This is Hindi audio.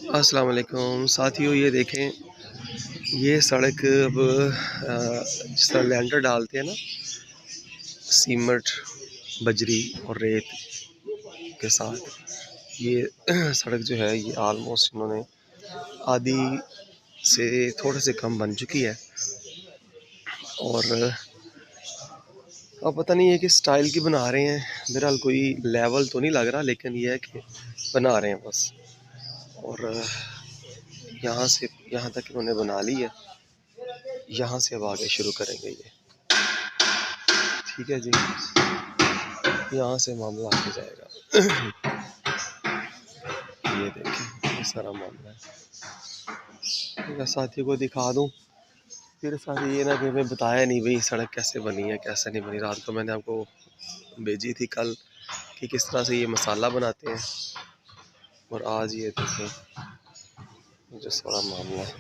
अस्सलाम वालेकुम साथियों, ये देखें, ये सड़क अब जिस तरह लेंटर डालते हैं ना, सीमेंट, बजरी और रेत के साथ, ये सड़क जो है ये आलमोस्ट इन्होंने आधी से थोड़े से कम बन चुकी है। और अब पता नहीं है कि स्टाइल की बना रहे हैं, बहरहाल कोई लेवल तो नहीं लग रहा, लेकिन ये है कि बना रहे हैं बस। और यहाँ से यहाँ तक इन्होंने बना ली है, यहाँ से अब आगे शुरू करेंगे ये। ठीक है जी, यहाँ से मामला आगे जाएगा। ये देखें, ये सारा मामला है। मैं साथियों को दिखा दूँ, फिर साथ ये ना कि मैं बताया नहीं भाई सड़क कैसे बनी है कैसे नहीं बनी। रात को मैंने आपको भेजी थी कल कि किस तरह से ये मसाला बनाते हैं, और आज ये देखें जो सारा मामला है।